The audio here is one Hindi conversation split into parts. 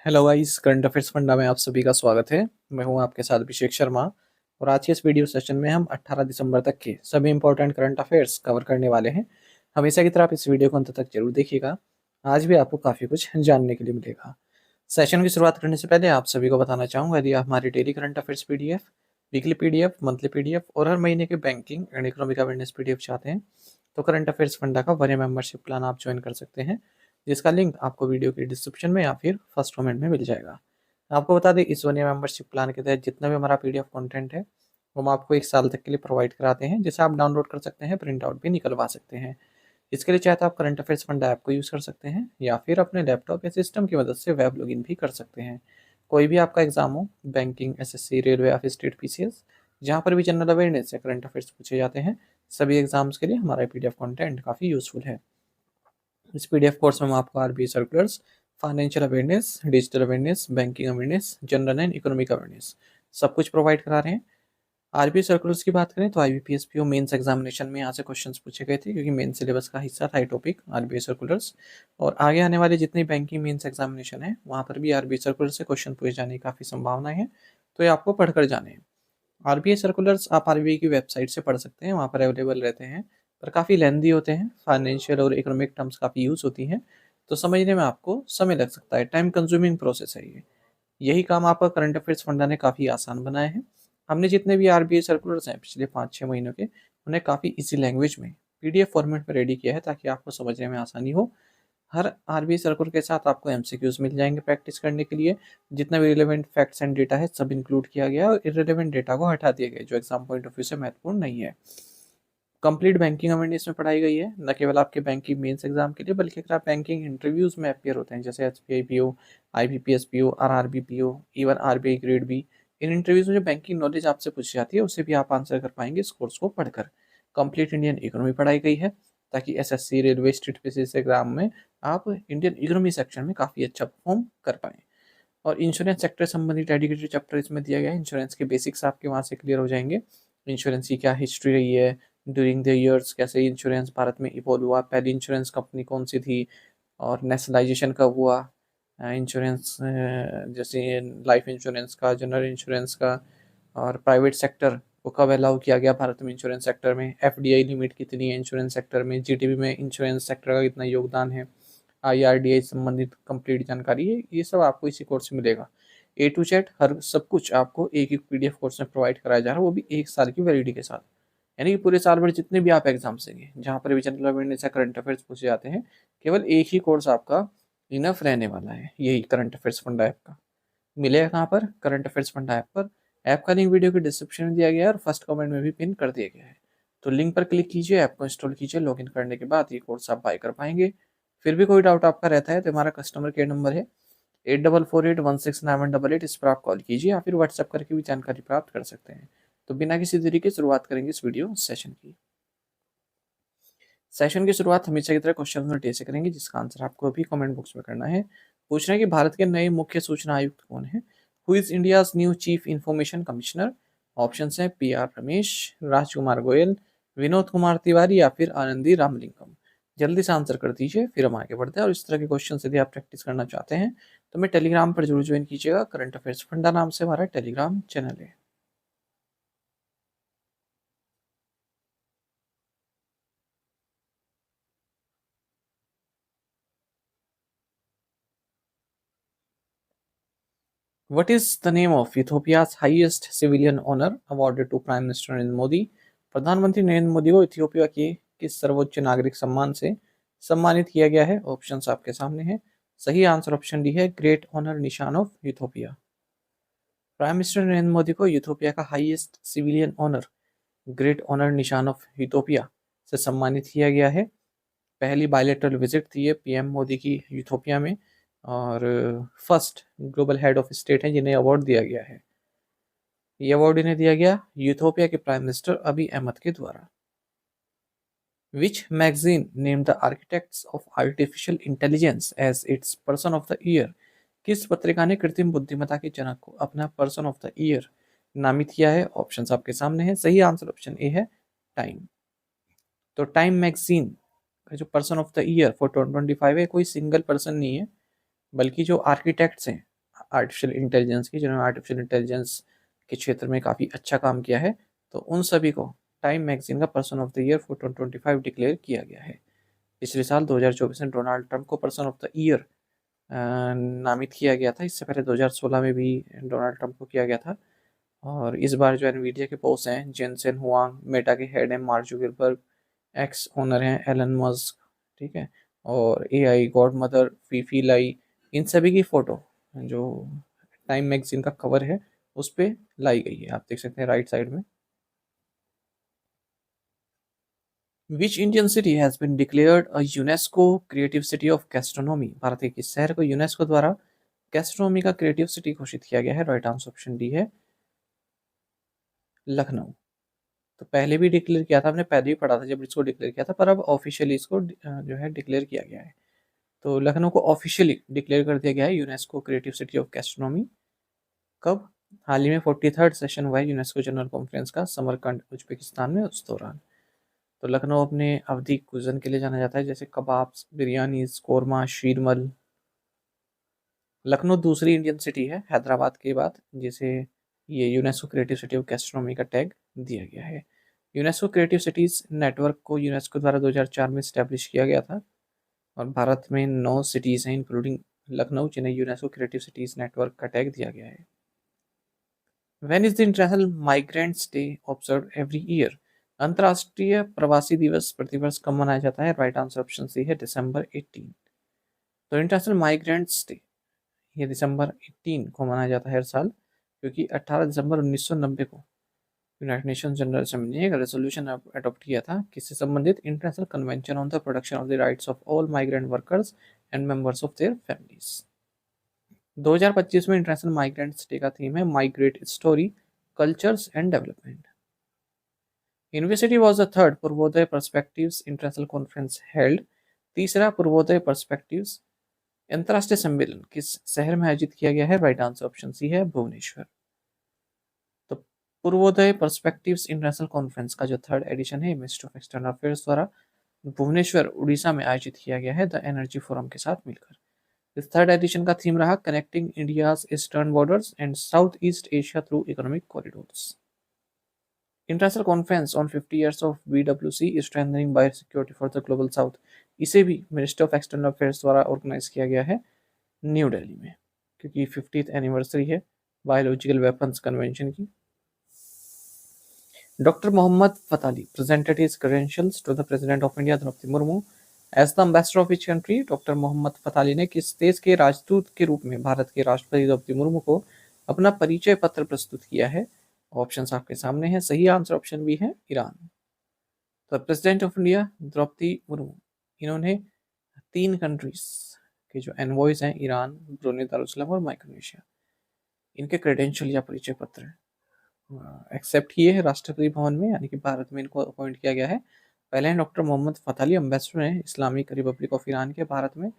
Hello guys, current affairs funda में आप सभी का स्वागत है। मैं हूं आपके साथ अभिषेक शर्मा। और आज के इस वीडियो सेशन में हम 18 दिसंबर तक के सभी इंपॉर्टेंट करंट अफेयर्स कवर करने वाले हैं। हमेशा की तरह आप इस वीडियो को अंत तक जरूर देखिएगा। आज भी आपको काफ़ी कुछ जानने के लिए मिलेगा। सेशन की शुरुआत करने से पहले आप सभी को बताना चाहूँगा, यदि आप हमारी daily current affairs PDF, weekly PDF, monthly PDF और हर महीने के banking and economic awareness PDF चाहते हैं तो करंट अफेयर्स फंडा का 1 ईयर मेंबरशिप प्लान आप ज्वाइन कर सकते हैं, जिसका लिंक आपको वीडियो की डिस्क्रिप्शन में या फिर फर्स्ट कमेंट में मिल जाएगा। आपको बता दें, इस 1 ईयर मेंबरशिप प्लान के तहत जितना भी हमारा पीडीएफ कंटेंट है वो हम आपको 1 साल तक के लिए प्रोवाइड कराते हैं, जिसे आप डाउनलोड कर सकते हैं, प्रिंट आउट भी निकलवा सकते हैं। इसके लिए चाहे तो आप करंट अफेयर्स फंडा ऐप को यूज़ कर सकते हैं या फिर अपने लैपटॉप या सिस्टम की मदद से वेब लॉगिन भी कर सकते हैं। कोई भी आपका एग्जाम हो, बैंकिंग, एसएससी, रेलवे या फिर स्टेट पीसीएस, जहाँ पर भी जनरल अवेयरनेस या करंट अफेयर्स पूछे जाते हैं, सभी एग्जाम्स के लिए हमारा पीडीएफ कंटेंट काफ़ी यूजफुल है। इस पीडीएफ कोर्स में हम आपको RBI circulars, financial awareness, digital awareness, banking awareness, general and economic awareness सब कुछ प्रोवाइड करा रहे हैं। आरबीआई सर्कुलर्स की बात करें तो आईबीपीएस पीओ मेंस एग्जामिनेशन में यहाँ से क्वेश्चंस पूछे गए थे, क्योंकि मेन सिलेबस का हिस्सा था ये टॉपिक आरबीआई सर्कुलर्स। और आगे आने वाले जितनी बैंकिंग मेंस एग्जामिनेशन है वहाँ पर भी आरबीआई सर्कुलर से क्वेश्चन पूछे जाने की काफ़ी संभावनाएं हैं, तो ये आपको पढ़कर जाने हैं। आरबीआई सर्कुलर्स आप आरबीआई की वेबसाइट से पढ़ सकते हैं, वहाँ पर अवेलेबल रहते हैं, पर काफ़ी लेंदी होते हैं, फाइनेंशियल और इकोनॉमिक टर्म्स काफ़ी यूज़ होती हैं, तो समझने में आपको समय लग सकता है, टाइम कंज्यूमिंग प्रोसेस है ये। यही काम आपका करंट अफेयर्स फंडा ने काफ़ी आसान बनाया है। हमने जितने भी आरबीआई सर्कुलर्स हैं पिछले 5-6 महीनों के, उन्हें काफ़ी इजी लैंग्वेज में पीडीएफ फॉर्मेट में रेडी किया है, ताकि आपको समझने में आसानी हो। हर आरबीआई सर्कुलर के साथ आपको एमसीक्यूज मिल जाएंगे प्रैक्टिस करने के लिए। जितना भी रिलेवेंट फैक्ट्स एंड डेटा है सब इंक्लूड किया गया है, और इरेलीवेंट डेटा को हटा दिया गया है जो एग्जाम पॉइंट ऑफ व्यू से महत्वपूर्ण नहीं है। कंप्लीट बैंकिंग अवेयरनेस में पढ़ाई गई है, न केवल आपके बैंकिंग मेंस एग्जाम के लिए, बल्कि अगर आप बैंकिंग इंटरव्यूज में अपियर होते हैं, जैसे SBI PO, IBPS PO, RRB PO, even RBI grade B, इन इंटरव्यूज में जो बैंकिंग नॉलेज आपसे पूछी जाती है उसे भी आप आंसर कर पाएंगे इस कोर्स को पढ़कर। कंप्लीट इंडियन इकोनॉमी पढ़ाई गई है, ताकि SSC, railway, state PCS exam में आप इंडियन इकोनॉमी सेक्शन में काफ़ी अच्छा परफॉर्म कर पाएँ। और इंश्योरेंस सेक्टर संबंधी डेडिकेटेड चैप्टर इसमें दिया गया है। इंश्योरेंस के बेसिक्स आपके वहाँ से क्लियर हो जाएंगे। इंश्योरेंस की क्या हिस्ट्री रही है ड्यूरिंग द ईयर्स, कैसे इंश्योरेंस भारत में इवॉल्व हुआ, पहली इंश्योरेंस कंपनी कौन सी थी, और नेशनलाइजेशन कब हुआ इंश्योरेंस, जैसे लाइफ इंश्योरेंस का, जनरल इंश्योरेंस का, और प्राइवेट सेक्टर को कब अलाउ किया गया भारत में इंश्योरेंस सेक्टर में, एफडीआई लिमिट कितनी है इंश्योरेंस सेक्टर में, जीडीपी में इंश्योरेंस सेक्टर का कितना योगदान है, आईआरडीआई संबंधित कंप्लीट जानकारी है, ये सब आपको इसी कोर्स में मिलेगा। ए टू जेड हर सब कुछ आपको एक एक पीडीएफ कोर्स में प्रोवाइड कराया जा रहा है, वो भी 1 साल की वैलिडिटी के साथ। यानी कि पूरे साल भर जितने भी आप एग्जाम देंगे जहाँ पर भी जनरल अवेयरनेस या करंट अफेयर्स पूछे जाते हैं, केवल एक ही कोर्स आपका इनफ रहने वाला है, यही करंट अफेयर्स फंडा ऐप का। मिलेगा कहाँ पर? करंट अफेयर्स फंडा ऐप पर। ऐप का लिंक वीडियो के डिस्क्रिप्शन में दिया गया है और फर्स्ट कमेंट में भी पिन कर दिया गया है। तो लिंक पर क्लिक कीजिए, ऐप को इंस्टॉल कीजिए, लॉगिन करने के बाद ये कोर्स आप बाय कर पाएंगे। फिर भी कोई डाउट आपका रहता है तो हमारा कस्टमर केयर नंबर है 8448169188, इस पर आप कॉल कीजिए या फिर व्हाट्सएप करके भी जानकारी प्राप्त कर सकते हैं। तो बिना किसी देरी के शुरुआत करेंगे इस वीडियो सेशन की। सेशन की शुरुआत हमेशा की तरह क्वेश्चन नंबर से करेंगे, जिसका आंसर आपको अभी कमेंट बॉक्स में करना है। पूछ रहे हैं कि भारत के नए मुख्य सूचना आयुक्त कौन है? Who is India's new chief information commissioner? Option है पी आर रमेश, राजकुमार गोयल, विनोद कुमार तिवारी या फिर आनंदी रामलिंगम। जल्दी से आंसर कर दीजिए, फिर हम आगे बढ़ते हैं। और इस तरह के क्वेश्चन यदि आप प्रैक्टिस करना चाहते हैं तो मैं टेलीग्राम पर जरूर ज्वाइन कीजिएगा। करंट अफेयर्स फंडा नाम से हमारा टेलीग्राम चैनल है। What is the name of Ethiopia's highest civilian honor awarded to Prime Minister Narendra Modi? प्रधानमंत्री नरेंद्र मोदी को इथियोपिया के किस सर्वोच्च नागरिक सम्मान से सम्मानित किया गया है? ऑप्शंस आपके सामने हैं। सही आंसर ऑप्शन डी है, great honour Nishan of Ethiopia. Prime minister Narendra Modi को इथियोपिया का highest civilian honour, great honour Nishan of Ethiopia से सम्मानित किया गया है। पहली बायलेटरल विजिट थी ये पीएम मोदी की इथियोपिया में, और first global head of state हैं जिन्हें अवार्ड दिया गया है। ये अवार्ड इन्हें दिया गया यूथोपिया के प्राइम मिनिस्टर अभी अहमद के द्वारा। Which magazine name the architects of artificial intelligence as its person of the year? किस पत्रिका ने कृत्रिम बुद्धिमत्ता के जनक को अपना पर्सन ऑफ द ईयर नामित किया है? ऑप्शंस आपके सामने हैं। सही आंसर ऑप्शन ए है, टाइम। तो टाइम मैगजीन का जो person of the year for 2025 है, कोई सिंगल पर्सन नहीं है, बल्कि जो आर्किटेक्ट्स हैं आर्टिफिशियल इंटेलिजेंस की, जिन्होंने आर्टिफिशियल इंटेलिजेंस के क्षेत्र में काफ़ी अच्छा काम किया है, तो उन सभी को टाइम मैगजीन का person of the year for 2025 declare किया गया है। पिछले साल 2024 में डोनाल्ड ट्रंप को पर्सन ऑफ द ईयर नामित किया गया था। इससे पहले 2016 में भी डोनाल्ड ट्रंप को किया गया था। और इस बार जो एनवीडिया के बॉस हैं जेनसेन हुआंग, मेटा के हेड हैं मार्क जुकरबर्ग, एक्स ओनर हैं एलन मस्क, ठीक है, और एआई गॉड मदर फीफी लाई, इन सभी की फोटो जो टाइम मैगजीन का कवर है उस पे लाई गई है। आप देख सकते हैं राइट साइड में। Which Indian city has been declared a UNESCO creative city of gastronomy? Bharat के किस शहर को यूनेस्को द्वारा गैस्ट्रोनॉमी का क्रिएटिव सिटी घोषित किया गया है? राइट आंसर ऑप्शन डी है लखनऊ। तो पहले भी डिक्लेयर किया था, हमने पहले भी पढ़ा था जब इसको डिक्लेयर किया था, पर अब ऑफिशियली इसको जो है डिक्लेयर किया गया है। तो लखनऊ को ऑफिशियली डिक्लेयर कर दिया गया है UNESCO creative city of gastronomy. कब? हाल ही में 43rd सेशन हुआ है यूनेस्को जनरल कॉन्फ्रेंस का समरकंद उज्बेकिस्तान में, उस दौरान। तो लखनऊ अपने अवधी कुजन के लिए जाना जाता है, जैसे कबाब्स, बिरयानी, कोरमा, शीरमल। लखनऊ दूसरी इंडियन सिटी है हैदराबाद के बाद जिसे ये UNESCO creative city of gastronomy का टैग दिया गया है। यूनेस्को क्रिएटिव सिटीज नेटवर्क को यूनेस्को द्वारा 2004 में स्टैब्लिश किया गया था और भारत में 9 सिटीज हैं इंक्लूडिंग लखनऊ जिन्हें यूनेस्को क्रिएटिव सिटीज नेटवर्क का टैग दिया गया है। When is the international migrants day observe every year? अंतर्राष्ट्रीय प्रवासी दिवस प्रतिवर्ष कब मनाया जाता है? राइट आंसर ऑप्शन सी है दिसंबर 18। तो इंटरनेशनल माइग्रेंट्स डे ये दिसंबर 18 को मनाया जाता है हर साल, क्योंकि 18 दिसंबर 1990 को यूनाइटेड नेशन जनरल असेंबली ने एक रेजोल्यूशन अडॉप्ट किया था किससे संबंधित? International convention on the protection of the rights of all migrant workers and members of their families. 2025 में इंटरनेशनल माइग्रेंट्स डे का थीम है migrate story cultures and development. University was the third Purvodaya perspectives international conference held. तीसरा पूर्वोदय पर्सपेक्टिव्स अंतर्राष्ट्रीय सम्मेलन किस शहर में आयोजित किया गया है? राइट आंसर ऑप्शन सी है भुवनेश्वर। तो पूर्वोदय पर्सपेक्टिव्स इंटरनेशनल कॉन्फ्रेंस का जो थर्ड एडिशन है मिनिस्ट्री ऑफ एक्सटर्नल अफेयर्स द्वारा भुवनेश्वर उड़ीसा में आयोजित किया गया है द एनर्जी फोरम के साथ मिलकर। इस थर्ड एडिशन का थीम रहा connecting India's eastern borders and south east Asia through economic corridors. International conference on 50 years of BWC strengthening bio security for the global south, इसे भी मिनिस्ट्री ऑफ एक्सटर्नल अफेयर्स द्वारा ऑर्गेनाइज किया गया है न्यू दिल्ली में, क्योंकि 50th एनिवर्सरी है बायोलॉजिकल वेपन्स कन्वेंशन की। Doctor Mohammad Fathali presented his credentials to the president of India Droupadi Murmu as the ambassador of which country? Doctor Mohammad Fathali ने किस देश के राजदूत के रूप में भारत के राष्ट्रपति द्रौपदी मुर्मू को अपना परिचय पत्र प्रस्तुत किया है? ऑप्शंस आपके सामने हैं, सही आंसर ऑप्शन बी है ईरान। तो president of India Droupadi Murmu इन्होंने 3 कंट्रीज के जो एनवॉयज हैं ईरान, ब्रूनेई दारुसलाम और माइक्रोनेशिया, इनके क्रेडेंशियल या परिचय पत्र एक्सेप्ट किए हैं राष्ट्रपति भवन में, यानी कि भारत में इनको अपॉइंट किया गया है। पहले हैं डॉक्टर मोहम्मद फताली, एम्बेसडर हैं इस्लामिक रिपब्लिक ऑफ ईरान के भारत में।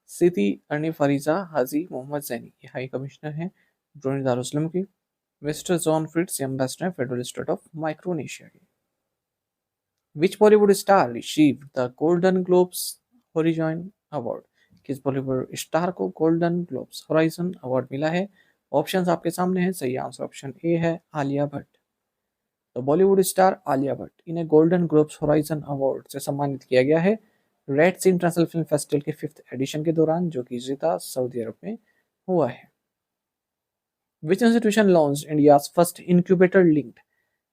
सिटी अर्नी फरीजा हाजी मोहम्मद जैनी ये हाई कमिश्नर हैं ब्रूनेई दारुसलाम की। Mister John Frits ambassador federal state of Micronesia के। Which Bollywood star receive the Golden Globes horizon award? किस बॉलीवुड स्टार को गोल्डन ग्लोब्स हॉराइजन अवार्ड मिला है? ऑप्शंस आपके सामने हैं, सही आंसर ऑप्शन ए है आलिया भट्ट। तो बॉलीवुड स्टार आलिया भट्ट इन्हें गोल्डन ग्लोब्स हॉराइजन अवार्ड से सम्मानित किया गया है रेड सी इंटरनेशनल फिल्म फेस्टिवल के 5th एडिशन के दौरान, जो कि जिद्दा सऊदी अरब में हुआ है। विच institution launch India first incubator linked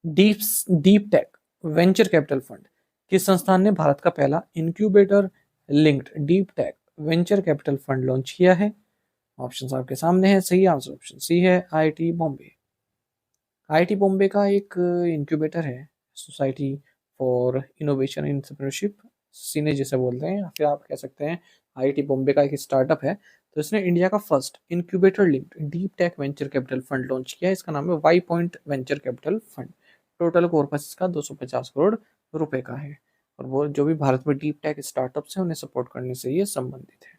deep tech venture capital fund? किस संस्थान ने भारत का पहला incubator linked deep tech venture capital fund launch किया है? ऑप्शंस आपके सामने हैं, सही आंसर ऑप्शन सी है आईआईटी बॉम्बे। आईआईटी बॉम्बे का एक इंक्यूबेटर है सोसाइटी फॉर इनोवेशन एंटरप्रेन्योरशिप, सीने जिसे बोलते हैं, या फिर आप कह सकते हैं आईआईटी बॉम्बे का एक स्टार्टअप है। तो इसने इंडिया का first incubator linked deep tech venture capital fund launch किया है। इसका नाम है Y point venture capital fund. Total corpus इसका 250 करोड़ रुपए का है और वो जो भी भारत में डीप टेक स्टार्टअप्स हैं उन्हें सपोर्ट करने से ये संबंधित है।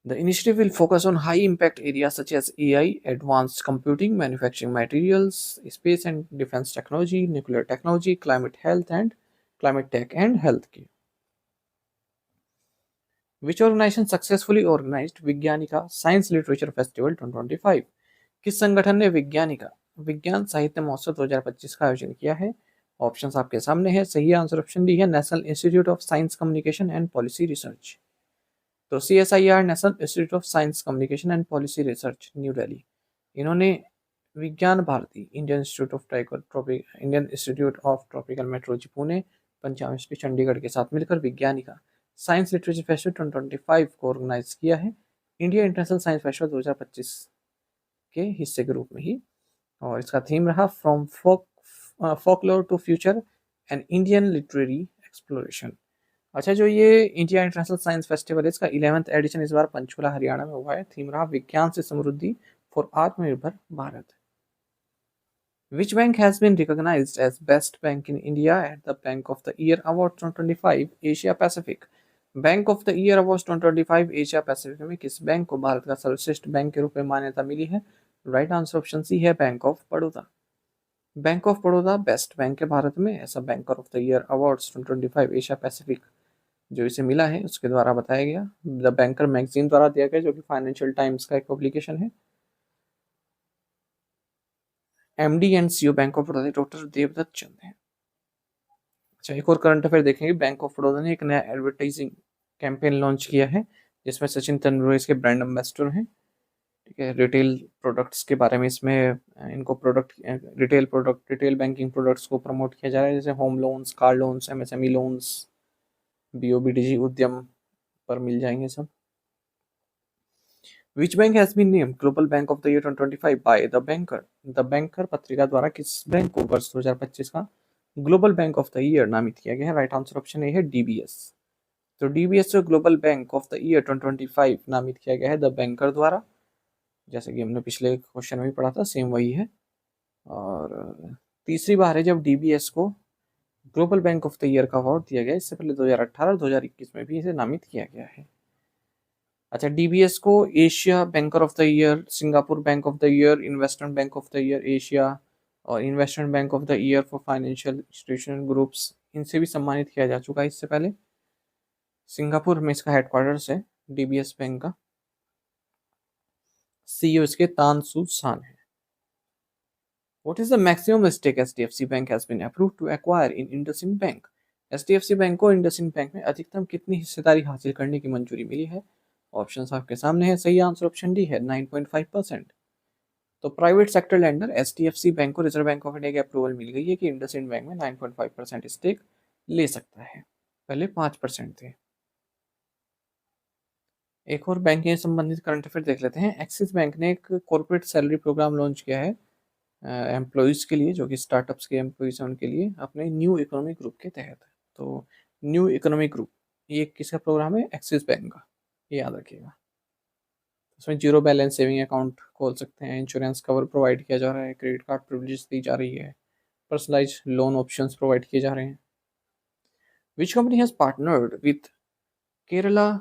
The initiative will focus on high-impact areas such as AI, advanced computing, manufacturing materials, space and defense technology, nuclear technology, climate tech and health care. Which organization successfully organized Vigyanika science literature festival 2025? किस संगठन ने विज्ञानिका विज्ञान साहित्य महोत्सव 2025 का आयोजन किया है? ऑप्शंस आपके सामने है। सही आंसर ऑप्शन डी है, national institute of science communication and policy research. तो CSIR, national institute of science communication and policy research, New Delhi, इन्होंने Vigyan Bharati, Indian institute of tropical meteorology Pune, Punjab university Chandigarh के साथ मिलकर विज्ञानिका साइंस लिटरेचर फेस्टिवल 2025 को ऑर्गेनाइज किया है, इंडिया इंटरनेशनल साइंस फेस्टिवल 2025 के हिस्से के रूप में ही। और इसका थीम रहा from folklore to future and Indian literary exploration. अच्छा, जो ये इंडिया इंटरनेशनल साइंस फेस्टिवल है, इसका 11th एडिशन इस बार पंचकुला हरियाणा में हुआ है। थीम रहा विज्ञान से समृद्धि फॉर आत्मनिर्भर Bharat. Which bank has been recognized as Best Bank in India at the Bank of the Year Awards 2025 Asia Pacific? Bank of the year award 2025 Asia Pacific में किस बैंक को भारत का सर्वश्रेष्ठ बैंक के रूप में मान्यता मिली है? राइट आंसर ऑप्शन सी है, bank of Baroda. Bank of Baroda best bank है भारत में, ऐसा banker of the year awards 2025 Asia Pacific जो इसे मिला है उसके द्वारा बताया गया, द बैंकर मैगजीन द्वारा दिया गया, जो कि फाइनेंशियल टाइम्स का एक पब्लिकेशन है। MD and CEO Bank of Baroda doctor देवदत्त चंद है। अच्छा, एक और करंट अफेयर देखेंगे। बैंक ऑफ बड़ौदा ने एक नया एडवर्टाइजिंग कैंपेन लॉन्च किया है जिसमें सचिन तेंदुलकर इसके ब्रांड एम्बेसडर हैं। ठीक है, रिटेल प्रोडक्ट्स के बारे में इसमें इनको रिटेल बैंकिंग प्रोडक्ट्स को प्रमोट किया जा रहा है, जैसे home loans, car loans, MSME loans, BOBDG उद्यम पर मिल जाएंगे सब। Which bank has been named Global Bank of the Year 2025 by The Banker? The Banker पत्रिका द्वारा किस बैंक को वर्ष 2025 का global bank of the year नामित किया गया है? राइट आंसर ऑप्शन ए है, DBS। तो DBS को global bank of the year 2025 नामित किया गया है द बैंकर द्वारा, जैसे कि हमने पिछले क्वेश्चन में भी पढ़ा था, सेम वही है। और तीसरी बार है जब DBS को global bank of the year का अवार्ड दिया गया। इससे पहले 2018 और 2021 में भी इसे नामित किया गया है। अच्छा, DBS को Asia banker of the year, Singapore bank of the year, investment bank of the year Asia और investment bank of the year for financial institution groups, इनसे भी सम्मानित किया जा चुका है इससे पहले। सिंगापुर में इसका हेडक्वार्टर्स है DBS बैंक का। CEO इसके तान सू सान है। What is the maximum stake HDFC Bank has been approved to acquire in IndusInd Bank? HDFC bank को IndusInd बैंक में अधिकतम कितनी हिस्सेदारी हासिल करने की मंजूरी मिली है? ऑप्शंस आपके सामने है। सही आंसर ऑप्शन डी है, 9.5%। तो private sector lender HDFC bank को रिजर्व बैंक ऑफ इंडिया की अप्रूवल मिल गई है कि IndusInd बैंक में 9.5% स्टेक ले सकता है, पहले 5% थे। एक और बैंकिंग से संबंधित करंट अफेयर देख लेते हैं। एक्सिस बैंक ने एक कॉर्पोरेट सैलरी प्रोग्राम लॉन्च किया है एम्प्लॉयज़ के लिए, जो कि स्टार्टअप्स के एम्प्लॉयज़ हैं उनके लिए, अपने न्यू इकोनॉमिक ग्रुप के तहत। तो न्यू इकोनॉमिक ग्रुप ये किसका प्रोग्राम है? एक्सिस बैंक का, ये याद रखिएगा। उसमें जीरो बैलेंस सेविंग अकाउंट खोल सकते हैं, इंश्योरेंस कवर प्रोवाइड किया जा रहा है, क्रेडिट कार्ड प्रिविलेज दी जा रही है, पर्सनलाइज लोन ऑप्शंस प्रोवाइड किए जा रहे हैं। Which company has partnered with Kerala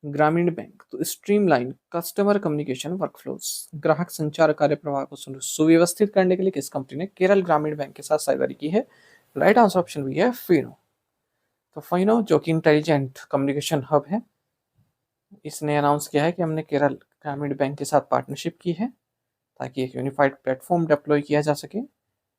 Gramin bank to streamline customer communication workflows? ग्राहक संचार कार्य प्रवाह को सुव्यवस्थित करने के लिए किस कंपनी ने केरल ग्रामीण बैंक के साथ साझेदारी की है? राइट आंसर ऑप्शन भी है, फिनो। तो फिनो जो कि इंटेलिजेंट कम्युनिकेशन हब है, इसने अनाउंस किया है कि हमने केरल ग्रामीण बैंक के साथ पार्टनरशिप की है ताकि एक यूनिफाइड प्लेटफॉर्म डिप्लॉय किया जा सके,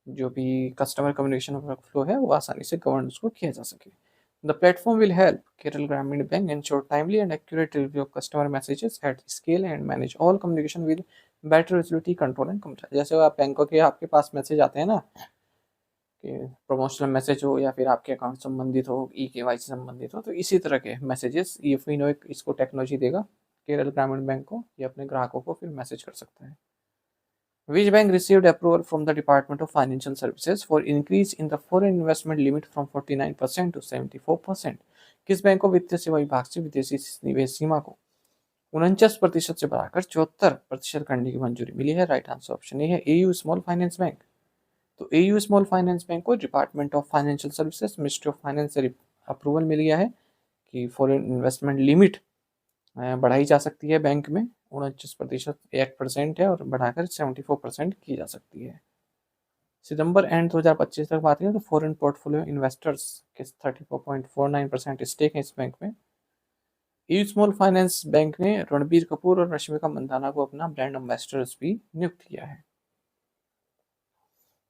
जो भी कस्टमर कम्युनिकेशन वर्कफ्लो है वो आसानी से गवर्न उसको किया जा सके। The platform will help Kerala Grameen Bank ensure timely and accurate delivery of customer messages at scale and manage all communication with better visibility, control and compliance। जैसे आप बैंकों के आपके पास मैसेज आते हैं ना, कि प्रमोशनल मैसेज हो या फिर आपके अकाउंट संबंधित हो, EKYC संबंधित हो, तो इसी तरह के मैसेजेस ये फिनो एक इसको टेक्नोलॉजी देगा केरल ग्रामीण बैंक को, ये अपने ग्राहकों को फिर मैसेज कर सकता है। Which bank received approval from the Department of Financial Services for increase in the foreign investment limit from 49% to 74%? किस बैंक को वित्तीय सेवा विभाग से विदेशी निवेश सीमा को 49% से बढ़ाकर 74% करने की मंजूरी मिली है? राइट आंसर ऑप्शन ए है, AU स्मॉल फाइनेंस बैंक। तो AU स्मॉल फाइनेंस बैंक को department of financial services, ministry of finance से अप्रूवल मिल गया है कि फॉरेन इन्वेस्टमेंट लिमिट बढ़ाई जा सकती है बैंक में। 49% 1% है और बढ़ाकर 74% की जा सकती है। सितंबर एंड 2025 तक बात करें तो फॉरेन पोर्टफोलियो इन्वेस्टर्स के 34.49% स्टेक है इस बैंक में। ई स्मॉल फाइनेंस बैंक ने रणबीर कपूर और रश्मिका मंदाना को अपना ब्रांड एम्बेसडर्स भी नियुक्त किया है।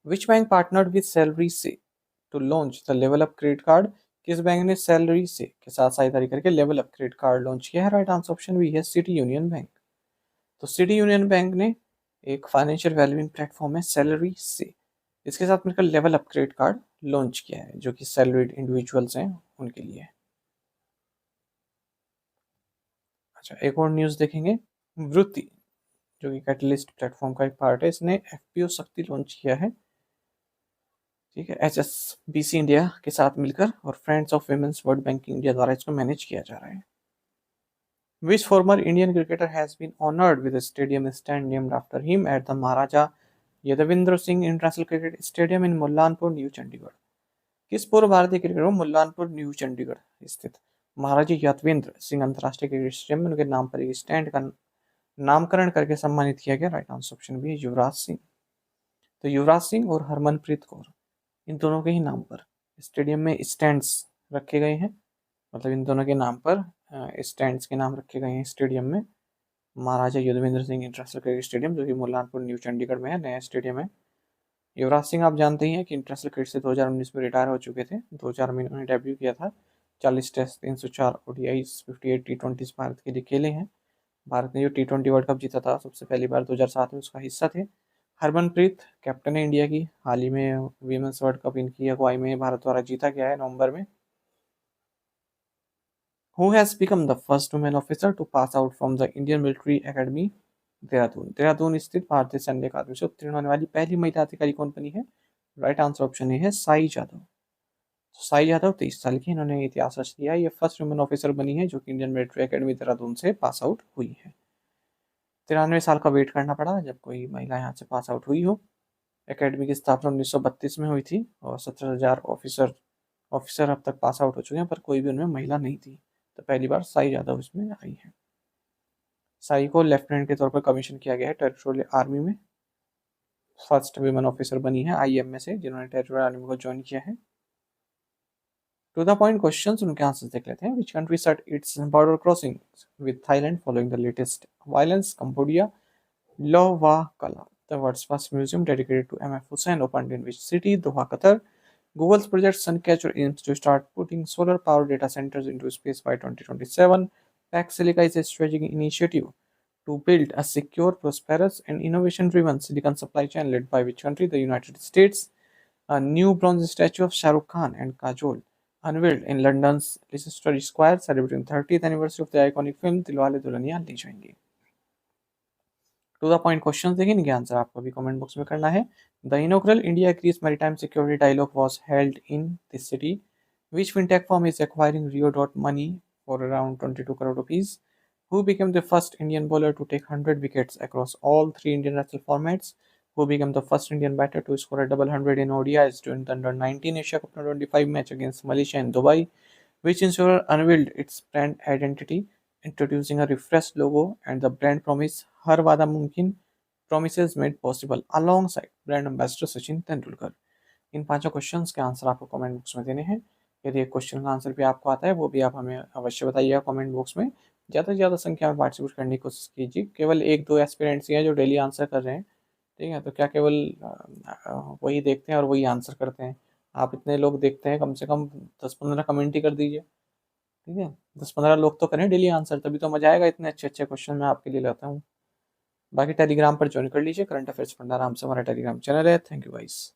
Which bank partnered with SalarySe to launch the level up credit card? किस बैंक ने सैलरी से के साथ साझेदारी करके level up credit card launch किया है? राइट आंसर ऑप्शन बी है सिटी यूनियन बैंक। तो सिटी यूनियन बैंक ने एक फाइनेंशियल वैल्यूइंग प्लेटफॉर्म है सैलरी से, इसके साथ मिलकर लेवल अप क्रेडिट कार्ड लॉन्च किया है, जो कि सैलरीड इंडिविजुअल्स हैं उनके लिए। अच्छा, एक और न्यूज़ देखेंगे। वृत्ति, जो कि कैटलिस्ट प्लेटफॉर्म का एक पार्ट है, इसने एफपीओ शक्ति लॉन्च किया है। ठीक है, एचएसबीसी इंडिया के साथ मिलकर और friends of women's world banking India द्वारा इसको मैनेज किया जा रहा है। Which former Indian cricketer has been honored with a stadium stand named after him at the Maharaja Yadavindra Singh international cricket stadium in Mullanpur new Chandigarh? किस पूर्व भारतीय क्रिकेटर को मुल्लानपुर न्यू चंडीगढ़ स्थित महाराजा यदविंद्र सिंह अंतर्राष्ट्रीय क्रिकेट स्टेडियम में उनके नाम पर एक स्टैंड का नामकरण करके सम्मानित किया गया? राइट आंसर ऑप्शन भी है युवराज सिंह। तो युवराज सिंह और हरमनप्रीत कौर, इन दोनों के ही नाम पर स्टेडियम में स्टैंड्स रखे गए हैं, मतलब इन दोनों के नाम पर स्टैंड्स के नाम रखे गए हैं स्टेडियम में। महाराजा युद्धविंद्र सिंह इंटरनेशनल क्रिकेट स्टेडियम, जो कि मुल्लानपुर न्यू चंडीगढ़ में है, नया स्टेडियम है। युवराज सिंह आप जानते ही हैं कि इंटरनेशनल क्रिकेट से 2019 में रिटायर हो चुके थे। 2000 में उन्होंने डेब्यू किया था। 40 टेस्ट, 304 ओडीआई, 58 टी20 भारत के लिए खेले हैं। भारत ने जो टी20 वर्ल्ड कप जीता था सबसे पहली बार 2007 में, उसका हिस्सा थे। हरमनप्रीत कैप्टन है इंडिया की। हाल ही में वीमेंस वर्ल्ड कप इनकी अगुवाई में भारत द्वारा जीता गया है नवंबर में। Who has become the first woman officer to pass out from the Indian Military Academy, Dehradun? Dehradun स्थित भारतीय सैन्य अकादमी से उत्तीर्ण होने वाली पहली महिला अधिकारी कौन बनी है? राइट आंसर ऑप्शन ए है साई यादव। साई यादव 23 साल की, इन्होंने इतिहास रच दिया। ये फर्स्ट वुमेन ऑफिसर बनी है जो कि इंडियन मिलिट्री एकेडमी देहरादून से पास आउट हुई है। 93 साल का वेट करना पड़ा जब कोई महिला यहाँ से पास आउट हुई हो। एकेडमी की स्थापना 1932 में हुई थी और 17,000 ऑफिसर अब तक पास आउट हो चुके हैं, पर कोई भी उनमें महिला नहीं थी। तो पहली बार साई यादव इसमें आई है। साई को लेफ्टिनेंट के तौर पर कमीशन किया गया है टेरिटोरियल आर्मी में। फर्स्ट वुमेन ऑफिसर बनी है आईएम में से जिन्होंने टेरिटोरियल आर्मी को ज्वाइन किया है। टू द पॉइंट क्वेश्चंस, उनके आंसर्स देख लेते हैं। Which country set its border crossing with Thailand following the latest violence? Cambodia. लोवाकला, the world's first museum dedicated to MF Hussain, opened in which city? Doha, Qatar. Google's project Suncatcher aims to start putting solar power data centers into space by 2027. Pax Silica is a strategic initiative to build a secure, prosperous, and innovation driven silicon supply chain led by which country? The United States. A new bronze statue of Shah Rukh Khan and Kajol unveiled in London's Leicester Square, celebrating 30th anniversary of the iconic film Dilwale Dulhania ले जाएंगे। टू द पॉइंट क्वेश्चन देखें, इनके आंसर आपको भी कमेंट बॉक्स में करना है। The inaugural India Greece maritime security dialogue was held in this city? Which fintech firm is acquiring Rio dot money for around 22 crore rupees? Who became the first Indian bowler to take 100 wickets across all three Indian national formats? Who became the first Indian batter to score a double hundred in ODIs during the Under-19 Asia Cup 25 match against Malaysia in Dubai? Which insurer unveiled its brand identity, introducing a refreshed logo and the brand promise हर वादा मुमकिन, promises made possible alongside brand ambassador Sachin Tendulkar? इन पांचों क्वेश्चंस के आंसर आपको कमेंट बॉक्स में देने हैं। यदि एक क्वेश्चन का आंसर भी आपको आता है वो भी आप हमें अवश्य बताइएगा कमेंट बॉक्स में। ज़्यादा से ज़्यादा संख्या में पार्टिसिपेट करने की कोशिश कीजिए। केवल 1-2 एस्पिरेंट्स ही हैं जो डेली आंसर कर रहे हैं, ठीक है? तो क्या केवल वही देखते हैं और वही आंसर करते हैं? आप इतने लोग देखते हैं, कम से कम 10-15 कमेंट ही कर दीजिए, ठीक है? 10-15 लोग तो करें डेली आंसर, तभी तो मजा आएगा। इतने अच्छे अच्छे क्वेश्चन मैं आपके लिए लाता हूँ। बाकी टेलीग्राम पर ज्वाइन कर लीजिए, करंट अफेयर्स फंडा आराम से हमारा टेलीग्राम चैनल है। Thank you guys.